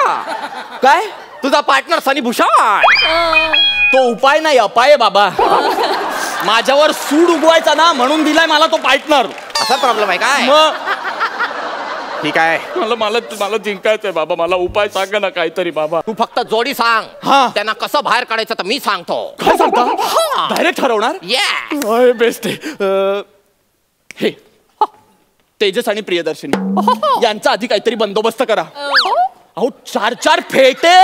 काय? तुझा पार्टनर सनी भूषण. तो उपाय नाही, अपाय आहे बाबा. माझ्यावर सूड उगवायचा ना, म्हणून दिलाय मला तो पार्टनर. असा प्रॉब्लेम आहे काय? मग ठीक आहे, मला जिंकायचंय बाबा. मला उपाय सांगा ना काहीतरी बाबा. तू फक्त जोडी सांग. हा. त्यांना कसं बाहेर काढायचं तर मी सांगतो. काय सांगता? डायरेक्ट ठरवणार? बेस्ट आहे. हे तेजस आणि प्रियदर्शनी यांचा आधी काहीतरी बंदोबस्त करा. अहो 4 फेटे,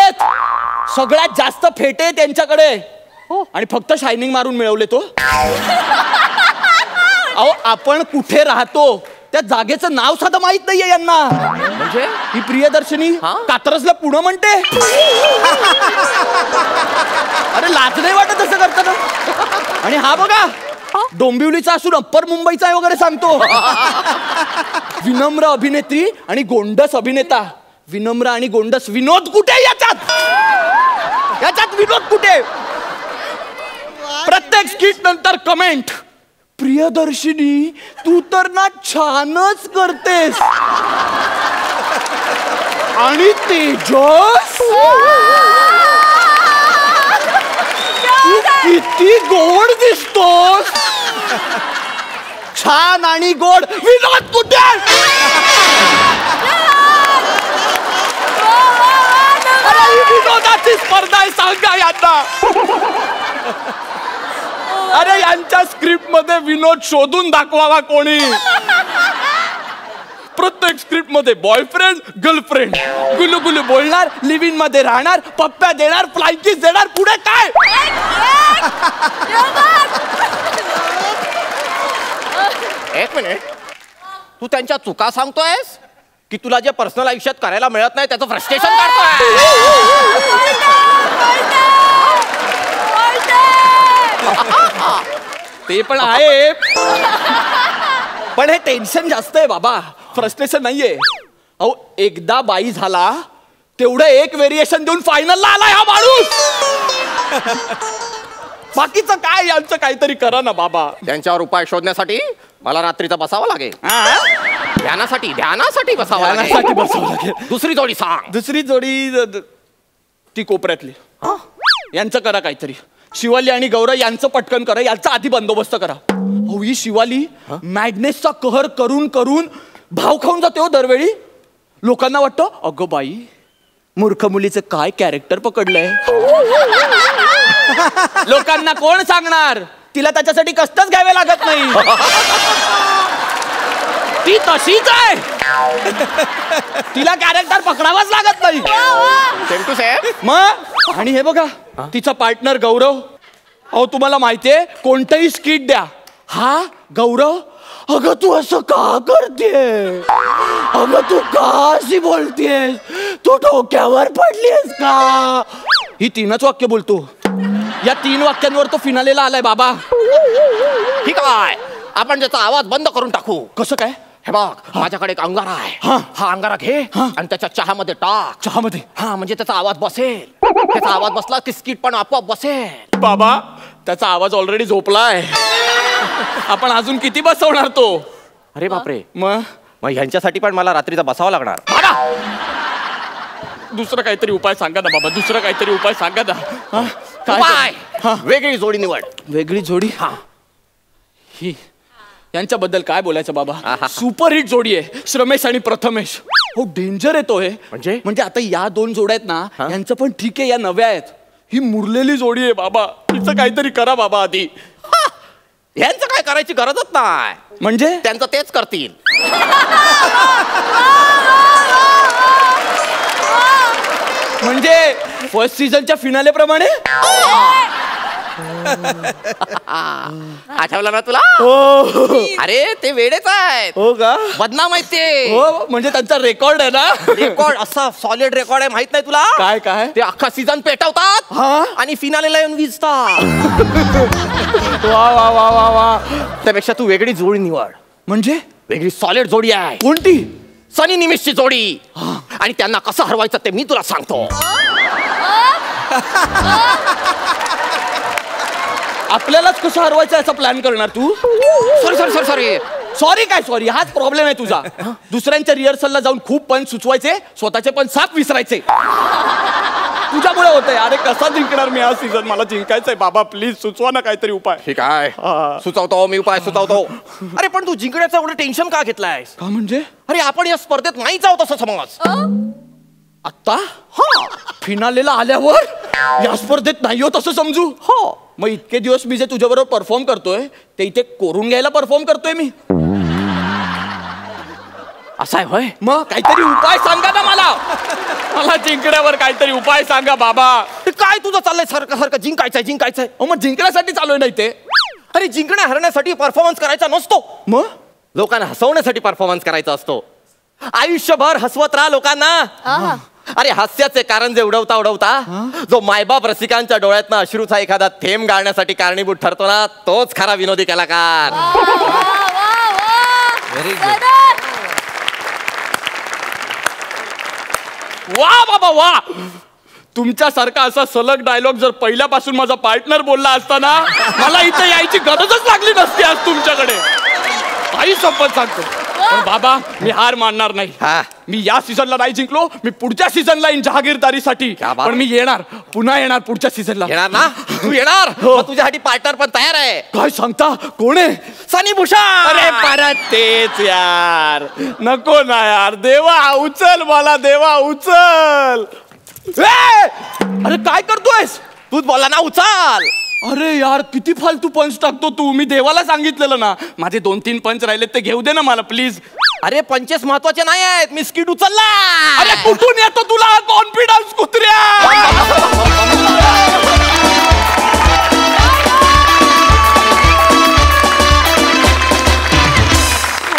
सगळ्यात जास्त फेटे त्यांच्याकडे, आणि फक्त शायनिंग मारून मिळवले तो. अहो आपण कुठे राहतो त्या जागेचं नाव साधं माहित नाहीये यांना. म्हणजे ही प्रियदर्शनी कात्रजला पुणे म्हणते. अरे लाज नाही वाटत असं करताना. आणि हा बघा डोंबिवलीचा असून अप्पर मुंबईचा आहे वगैरे सांगतो. विनम्र अभिनेत्री आणि गोंडस अभिनेता. विनम्र आणि गोंडस. विनोद कुठे याच्यात विनोद कुठे? प्रत्येक स्किट नंतर कमेंट, प्रियदर्शिनी तू तर ना छानच करतेस. आणि तेजस तू किती गोड दिसतोस. छान आणि गोड. विनोद कुठे? विनोदाची स्पर्धा आहे सांगा यांना. अरे यांच्या स्क्रिप्ट मध्ये विनोद शोधून दाखवावा कोणी. प्रत्येक स्क्रिप्ट मध्ये बॉयफ्रेंड गर्लफ्रेंड, गुलू गुलू बोलणार, लिव्ह इन मध्ये राहणार, पप्प्या देणार, फ्लाइंग किस देणार. पुढे काय? एक मिनिट, तू त्यांच्या चुका सांगतोयस की तुला जे पर्सनल आयुष्यात करायला मिळत नाही त्याचं फ्रस्ट्रेशन काढतोय? ते पण आहे, पण हे टेन्शन जास्त आहे बाबा, फ्रस्ट्रेशन नाहीये. अहो एकदा बाई झाला तेवढं एक व्हेरिएशन देऊन फायनलला आला हा माणूस. बाकीचं काय, यांचं काहीतरी करा ना बाबा. त्यांच्यावर उपाय शोधण्यासाठी मला रात्रीचा बसावं लागेल. ध्यानासाठी बसावं लागेल. दुसरी जोडी सांग. दुसरी जोडी ती कोपऱ्यातली. यांचं करा काहीतरी. शिवाली आणि गौरव यांचं पटकन करा, याचा आधी बंदोबस्त करा. अहो ही शिवाली मॅडनेसचा कहर करून करून भाव खाऊन जाते हो दरवेळी. लोकांना वाटतं अगं बाई मूर्ख मुलीचं काय कॅरेक्टर पकडलंय. लोकांना कोण सांगणार, तिला त्याच्यासाठी कष्टच घ्यावे लागत नाही. ती तशीच आहे, तिला कॅरेक्टर पकडावंच लागत नाही. मग आणि हे बघा तिचा पार्टनर गौरव. अहो तुम्हाला माहितीये कोणतंही स्किट द्या, हा गौरव अगं तू असं का करतेस, अगं तू का अशी बोलतेस, तू डोक्यावर पडलीस का, ही 3च वाक्य बोलतो. या 3 वाक्यांवर तो फिनालेला आलाय बाबा. ठीक आहे, आपण त्याचा आवाज बंद करून टाकू. कसं काय? हे बघ माझ्याकडे एक अंगारा आहे, हा अंगारा घे आणि त्याच्या चहामध्ये टाक. चहामध्ये? हा, म्हणजे त्याचा आवाज बसेल. त्याचा आवाज बसला की स्किट पण आपोआप बसेल. बाबा त्याचा आवाज ऑलरेडी झोपलाय, आपण अजून किती बसवणार तो. अरे बापरे, मग ह्यांच्यासाठी पण मला रात्रीचा बसावं लागणार. दुसरं काहीतरी उपाय सांगा ना बाबा, दुसरं काहीतरी उपाय सांगा ना. काय वेगळी जोडी निवड. वेगळी जोडी? हा, ही यांच्याबद्दल काय बोलायचं बाबा. सुपरहिट जोडी आहे श्रमेश आणि प्रथमेश. हो डेंजर येतो हे. म्हणजे आता या 2 जोड्या आहेत ना, यांचं पण ठीक आहे, या नव्या आहेत. ही मुरलेली जोडी आहे बाबा, तिचं काहीतरी करा बाबा आधी. यांचं काय करायची गरजच नाही. म्हणजे त्यांचं तेच करतील. म्हणजे फर्स्ट सीझनच्या फिनाले प्रमाणे. आठवलं ना तुला? अरे ते वेडेच आहेत. हो का? बदनाम आहेत ते. हो, म्हणजे त्यांचा रेकॉर्ड आहे ना. रेकॉर्ड असा सॉलिड रेकॉर्ड आहे, माहित नाही तुला? काय काय? ते अख्खा सीझन पेटवतात आणि फिनालेला येऊन विजतात. वा वा वा वा वा. त्यापेक्षा तू वेगळी जोडी निवड. म्हणजे वेगळी सॉलिड जोडी आहे. कोणती? सनी निमिषची जोडी. आणि त्यांना कसं हरवायचं ते मी तुला सांगतो. आपल्यालाच कसं हरवायचं याचा प्लॅन करणार तू? सॉरी काय सॉरी, हाच प्रॉब्लेम आहे तुझा. दुसऱ्यांच्या रिहर्सलला जाऊन खूप पण सुचवायचे, स्वतःचे पण साफ विसरायचे. तुझ्यामुळे होतंय. अरे कसा जिंकणार मी हा सीझन, मला जिंकायचंय बाबा, प्लीज सुचवा ना काहीतरी उपाय. ठीक आहे, सुचवतो मी उपाय सुचवतो. अरे पण तू जिंकण्याचं एवढं टेन्शन का घेतलायस? का म्हणजे? अरे आपण या स्पर्धेत नाही जाऊ तसं समज. आता फिनालेला आल्यावर या स्पर्धेत नाही होत असं समजू? हो. मग इतके दिवस मी जे तुझ्याबरोबर परफॉर्म करतोय ते इथे कोरून घ्यायला परफॉर्म करतोय मी. असं आहे होय? मग काहीतरी उपाय सांगा ना मला. मला जिंकण्यावर काहीतरी उपाय सांगा बाबा. काय तुझं चाललंय सारखं जिंकायचंय जिंकायचंय? मग जिंकण्यासाठी चालू नाही ते. अरे जिंकण्या हरण्यासाठी परफॉर्मन्स करायचा नसतो. मग लोकांना हसवण्यासाठी परफॉर्मन्स करायचा असतो. आयुष्यभर हसवत राहा लोकांना. अरे हास्याचे कारण जे उडवता जो मायबाप रसिकांच्या डोळ्यातनं अश्रूचा एखादा थेंब गाळण्यासाठी कारणीभूत ठरतो ना, तोच खरा विनोदी कलाकार. Very good. वा बाबा वा. तुमच्यासारखा असा सलग डायलॉग जर पहिल्यापासून माझा पार्टनर बोलला असता ना, मला इथे यायची गरजच लागली नसती आज तुमच्याकडे. काही संपत सांगतो. पण बाबा मी हार मानणार नाही. मी या सीझनला नाही जिंकलो, मी पुढच्या सीझनला येईन जहागीरदारीसाठी. पण मी येणार, पुन्हा येणार पुढच्या सीझनला. येणार ना तू? येणार. तुझ्यासाठी पार्टनर पण तयार आहे. काय सांगता? कोण आहे? सनी भूषण. अरे परत तेच यार, नको ना यार. देवा उचल मला, देवा उचल. अरे काय करतोयस? तूच बोला ना, उचल. अरे यार किती फालतू पंच टाकतो तू. मी देवाला सांगितलेलं ना, माझे 2-3 पंच राहिलेत ते घेऊ दे ना मला प्लीज. अरे पंचेस महत्वाचे नाही आहेत, मी स्किट उचलला. अरे कुठून येतो तुला कॉन्फिडन्स कुत्र्या?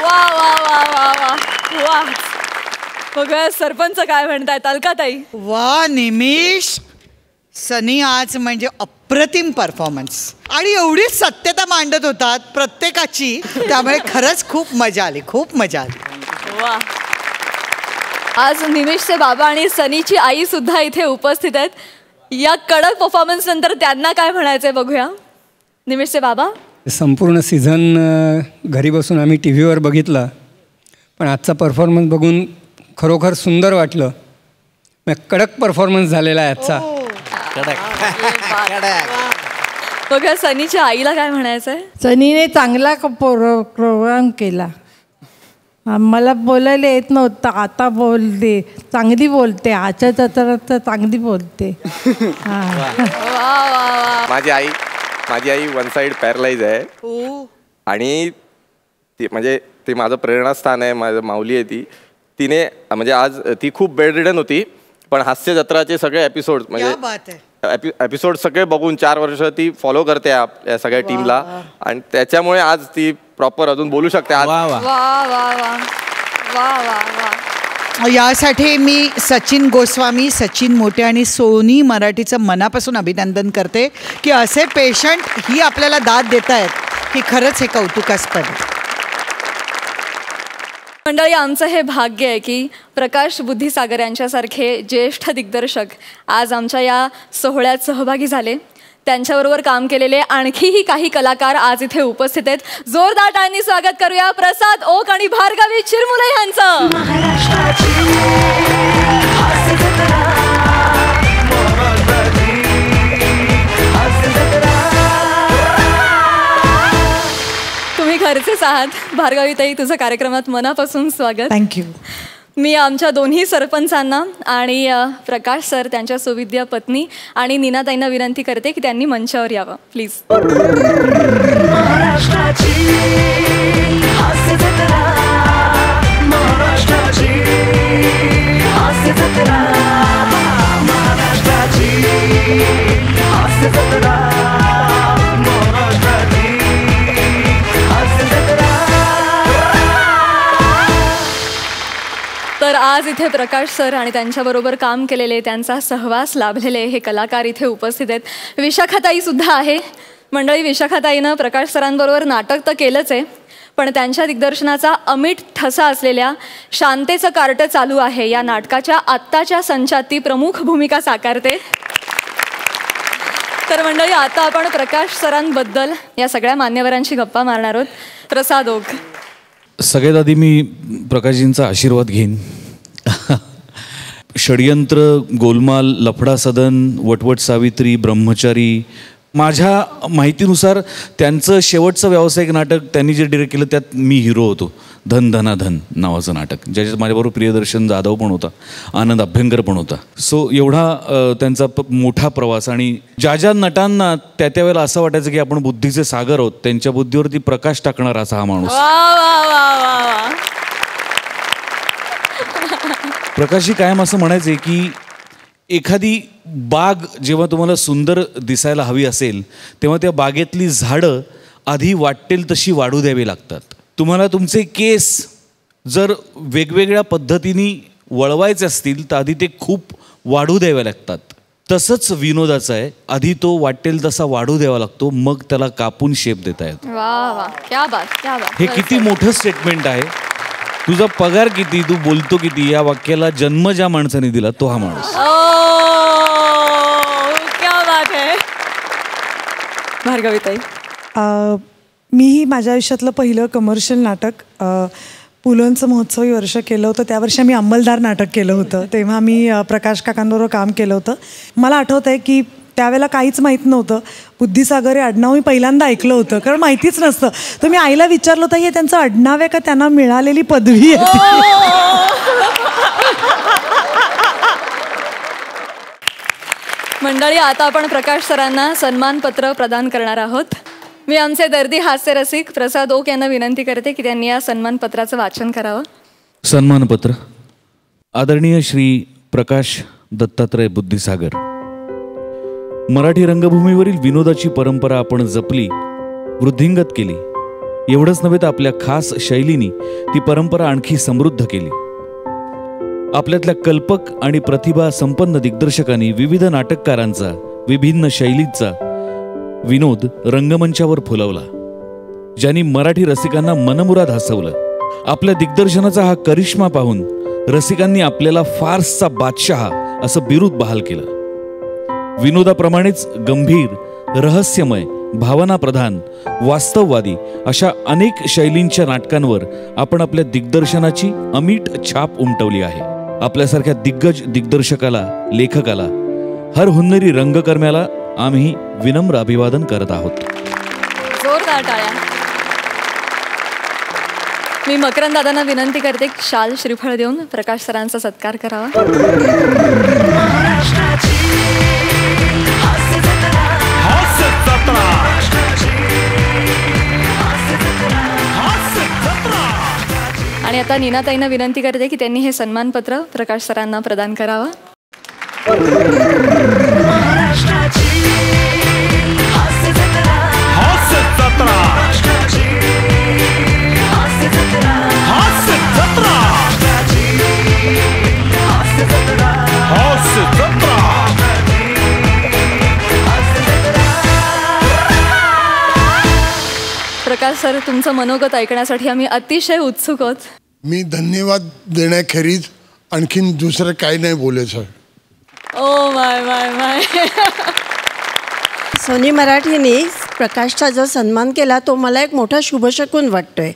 वा वा वा वा वा वा. बघा सरपंच काय म्हणतायत अलकाताई. वा निमिष, सनी आज म्हणजे अप्रतिम परफॉर्मन्स आणि एवढी सत्यता मांडत होतात प्रत्येकाची, त्यामुळे खरंच खूप मजा आली, खूप मजा आली. वा. आज निमिषचे बाबा आणि सनीची आई सुद्धा इथे उपस्थित आहेत. या कडक परफॉर्मन्स नंतर त्यांना काय म्हणायचंय बघूया. निमिषचे बाबा. संपूर्ण सीझन घरी बसून आम्ही टी व्हीवर बघितला, पण आजचा परफॉर्मन्स बघून खरोखर सुंदर वाटलं. कडक परफॉर्मन्स झालेला आहे आजचा. बघा सनीच्या आईला काय म्हणायचं आहे? सनीने चांगला प्रोग्राम केला. मला बोलायला येत नव्हतं, आता बोलते, चांगली बोलते. आजच्या जत्रात चांगली बोलते. माझी आई वन साइड पॅरलाइज आहे आणि म्हणजे ते माझं प्रेरणास्थान आहे. माझं माऊली आहे ती. तिने म्हणजे आज ती खूप बेड रिडन होती, पण हास्य जत्राचे सगळे एपिसोड म्हणजे एपिसोड सगळे बघून 4 वर्ष ती फॉलो करते या सगळ्या टीमला आणि त्याच्यामुळे आज ती प्रॉपर अजून बोलू शकते. यासाठी मी सचिन गोस्वामी, सचिन मोटे आणि सोनी मराठीचं मनापासून अभिनंदन करते की असे पेशंट ही आपल्याला दाद देत आहेत की खरंच हे कौतुकास्पद. मंडळी, आमचं हे भाग्य आहे की प्रकाश बुद्धिसागर यांच्यासारखे ज्येष्ठ दिग्दर्शक आज आमच्या या सोहळ्यात सहभागी झाले. त्यांच्याबरोबर काम केलेले आणखीही काही कलाकार आज इथे उपस्थित आहेत. जोरदार टाळ्यांनी स्वागत करूया प्रसाद ओक आणि भार्गवी चिरमुले यांचं. तुम्ही घरचेच आहात. भार्गवीताई, तुझं कार्यक्रमात मनापासून स्वागत. थँक्यू. मी आमच्या दोन्ही सरपंचांना आणि प्रकाश सर, त्यांच्या सुविद्य पत्नी आणि नीनाताईंना विनंती करते की त्यांनी मंचावर यावं प्लीज. तर आज इथे प्रकाश सर आणि त्यांच्याबरोबर काम केलेले, त्यांचा सहवास लाभलेले हे कलाकार इथे उपस्थित आहेत. विशाखाताई सुद्धा आहे. मंडळी, विशाखाताईनं प्रकाश सरांबरोबर नाटक तर केलंच आहे, पण त्यांच्या दिग्दर्शनाचा अमिट ठसा असलेल्या शांतेचं कार्ट चालू आहे या नाटकाच्या आत्ताच्या संचात ती प्रमुख भूमिका साकारते. तर मंडळी, आता आपण प्रकाश सरांबद्दल या सगळ्या मान्यवरांची गप्पा मारणार आहोत. प्रसाद ओक. सगळ्यात आधी मी प्रकाशजींचा आशीर्वाद घेईन. षडयंत्र, गोलमाल, लफडा सदन, वटवट सावित्री, ब्रह्मचारी, माझ्या माहितीनुसार त्यांचं शेवटचं व्यावसायिक नाटक त्यांनी जे डिरेक्ट केलं त्यात मी हिरो होतो. धन धना धन नावाचं नाटक, ज्याच्यात माझ्याबरोबर प्रियदर्शन जाधव पण होता, आनंद अभ्यंकर पण होता. सो एवढा त्यांचा मोठा प्रवास. आणि ज्या ज्या नटांना त्या त्यावेळेला असं वाटायचं की आपण बुद्धीचे सागर आहोत, त्यांच्या बुद्धीवरती प्रकाश टाकणारा असा हा माणूस. प्रकाशजी कायम असं म्हणायचे की एखादी बाग जेव्हा तुम्हाला सुंदर दिसायला हवी असेल तेव्हा त्या बागेतली झाडं आधी वाटेल तशी वाढू द्यावी लागतात. तुम्हाला तुमचे केस जर वेगवेगळ्या पद्धतीने वळवायचे असतील तर आधी ते खूप वाढू द्यावे लागतात. तसंच विनोदाचं आहे, आधी तो वाटेल तसा वाढू द्यावा लागतो, मग त्याला कापून शेप देता येतो. हे किती मोठं स्टेटमेंट आहे. तुझा पगार किती, तू बोलतो किती, या वाक्याला जन्म ज्या माणसाने दिला तो हा माणूस. भार्गवीताई. मीही माझ्या आयुष्यातलं पहिलं कमर्शियल नाटक पुलंचं महोत्सवी वर्ष केलं होतं. त्या वर्षी मी अंमलदार नाटक केलं होतं. तेव्हा मी प्रकाश काकांबरोबर काम केलं होतं. मला आठवतं आहे की त्यावेळेला काहीच माहीत नव्हतं. बुद्धिसागर हे आडनाव मी पहिल्यांदा ऐकलं होतं, कारण माहितीच नसतं. तर मी आईला विचारलं होतं हे त्यांचं आडनाव आहे का त्यांना मिळालेली पदवी आहे. मंडळी, आता आपण प्रकाश सरांना सन्मानपत्र प्रदान करणार आहोत. मी आमचे दर्दी हास्यरसिक प्रसाद ओक यांना विनंती करते की त्यांनी या सन्मानपत्राचं वाचन करावं. सन्मानपत्र. आदरणीय श्री प्रकाश दत्तात्रय बुद्धिसागर, मराठी रंगभूमीवरील विनोदाची परंपरा आपण जपली, वृद्धिंगत केली. एवढंच नव्हे तर आपल्या खास शैलीनी ती परंपरा आणखी समृद्ध केली. आपल्यातल्या कल्पक आणि प्रतिभा संपन्न दिग्दर्शकांनी विविध नाटककारांचा विभिन्न शैलीचा विनोद रंगमंचावर फुलवला, ज्यांनी मराठी रसिकांना मनमुराद हसवलं. आपल्या दिग्दर्शनाचा हा करिश्मा पाहून रसिकांनी आपल्याला फार्सचा बादशहा असं बिरुद बहाल केलं. विनोदाप्रमाणेच गंभीर, रहस्यमय, भावनाप्रधान, वास्तववादी अशा अनेक शैलींच्या नाटकांवर आपण आपल्या दिग्दर्शनाची अमीट छाप उमटवली आहे. आपल्यासारख्या दिग्गज दिग्दर्शकाला, लेखकाला, हर हुन्नरी रंगकर्म्याला आम्ही विनम्र अभिवादन करत आहोत. जोरदार टाळ्या. मी मकरंद दादांना विनंती करते शाल श्रीफळ देऊन प्रकाश सरांचा सत्कार करावा. आणि आता नीनाताईंना विनंती करते की त्यांनी हे सन्मानपत्र प्रकाश सरांना प्रदान करावं. प्रकाश सर, तुमचं मनोगत ऐकण्यासाठी आम्ही अतिशय उत्सुक आहोत. मी धन्यवाद देण्याखेरीज आणखीन दुसरं काही नाही बोलायचं. Oh my my my. Sony मराठीने प्रकाशचा जो सन्मान केला तो मला एक मोठा शुभशकून वाटतोय.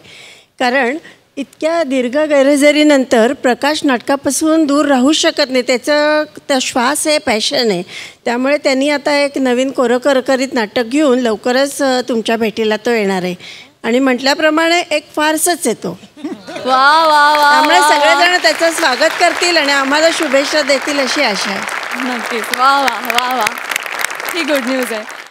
कारण इतक्या दीर्घ गैरहजेरीनंतर प्रकाश नाटकापासून दूर राहू शकत नाही. त्या श्वास आहे, पॅशन आहे. त्यामुळे त्यांनी आता एक नवीन कोरकरकरीत नाटक घेऊन लवकरच तुमच्या भेटीला तो येणार आहे. आणि म्हटल्याप्रमाणे एक फारसच येतो. वा वा वा. त्यामुळे सगळेजण त्याचं स्वागत करतील आणि आम्हाला शुभेच्छा देतील अशी आशा आहे. नक्कीच. वा वा वा वा. ही गुड न्यूज आहे.